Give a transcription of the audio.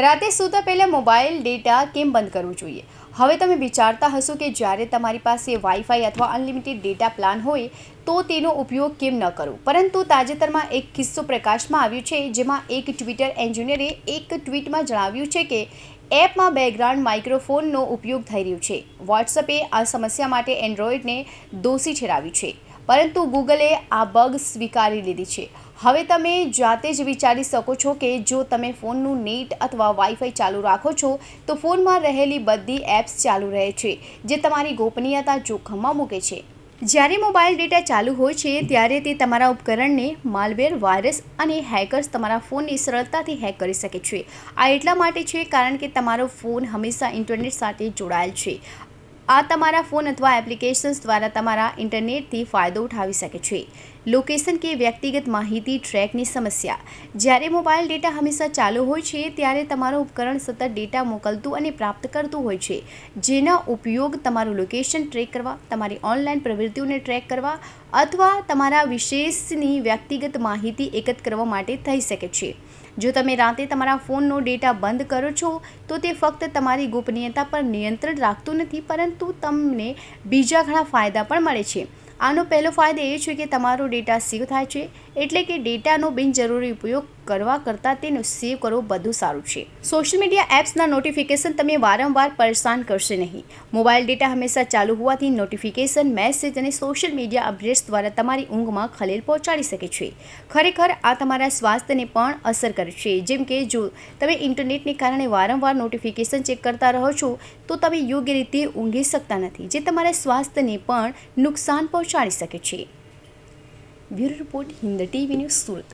રાતે સૂતા પહેલાં મોબાઈલ ડેટા કેમ બંધ કરવું જોઈએ? હવે તમે વિચારતા હશો કે જ્યારે તમારી પાસે વાઈફાઈ અથવા અનલિમિટેડ ડેટા પ્લાન હોય તો તેનો ઉપયોગ કેમ ન કરવો. પરંતુ તાજેતરમાં એક કિસ્સો પ્રકાશમાં આવ્યો છે, જેમાં એક ટ્વિટર એન્જિનિયરે એક ટ્વીટમાં જણાવ્યું છે કે એપમાં બેકગ્રાઉન્ડ માઇક્રોફોનનો ઉપયોગ થઈ રહ્યો છે. વોટ્સએપે આ સમસ્યા માટે એન્ડ્રોઈડને દોષી ઠેરાવ્યું છે, પરંતુ ગૂગલે આ બગ સ્વીકારી લીધી છે. હવે તમે જાતે જ વિચારી શકો છો કે જો તમે ફોનનું નેટ અથવા વાઈફાઈ ચાલુ રાખો છો તો ફોનમાં રહેલી બધી એપ્સ ચાલુ રહે છે, જે તમારી ગોપનીયતા જોખમમાં મૂકે છે. જ્યારે મોબાઈલ ડેટા ચાલુ હોય છે ત્યારે તે તમારા ઉપકરણને માલવેર, વાયરસ અને હેકર્સ તમારા ફોનને સરળતાથી હેક કરી શકે છે. આ એટલા માટે છે કારણ કે તમારો ફોન હંમેશા ઇન્ટરનેટ સાથે જોડાયેલ છે. આ તમારા ફોન અથવા એપ્લિકેશન્સ દ્વારા તમારા ઇન્ટરનેટથી ફાયદો ઉઠાવી શકે છે. લોકેશન કે વ્યક્તિગત માહિતી ટ્રેકની સમસ્યા. જ્યારે મોબાઈલ ડેટા હંમેશા ચાલુ હોય છે ત્યારે તમારું ઉપકરણ સતત ડેટા મોકલતું અને પ્રાપ્ત કરતું હોય છે, જેનો ઉપયોગ તમારું લોકેશન ટ્રેક કરવા, તમારી ઓનલાઈન પ્રવૃત્તિઓને ટ્રેક કરવા અથવા તમારા વિશેષની વ્યક્તિગત માહિતી એકત્ર કરવા માટે થઈ શકે છે. જો તમે રાતે તમારા ફોનનો ડેટા બંધ કરો છો તો તે ફક્ત તમારી ગોપનીયતા પર નિયંત્રણ રાખતું નથી, પરંતુ તમને બીજા ઘણા ફાયદા પણ મળે છે. આનો પહેલો ફાયદો એ છે કે તમારો ડેટા સેવ થાય છે, એટલે કે ડેટાનો બિનજરૂરી ઉપયોગ કરવા કરતાં તેનો સેવ કરવો વધુ સારું છે. સોશિયલ મીડિયા એપ્સના નોટિફિકેશન તમે વારંવાર પરેશાન કરશે નહીં. મોબાઈલ ડેટા હંમેશા ચાલુ હોવાથી નોટિફિકેશન, મેસેજ અને સોશિયલ મીડિયા અપડેટ્સ દ્વારા તમારી ઊંઘમાં ખલેલ પહોંચાડી શકે છે. ખરેખર આ તમારા સ્વાસ્થ્યને પણ અસર કરે છે. જેમ કે જો તમે ઇન્ટરનેટને કારણે વારંવાર નોટિફિકેશન ચેક કરતા રહો છો તો તમે યોગ્ય રીતે ઊંઘી શકતા નથી, જે તમારા સ્વાસ્થ્યને પણ નુકસાન પહોંચાડી શકે છે. Bureau report, Hind TV news, Surat.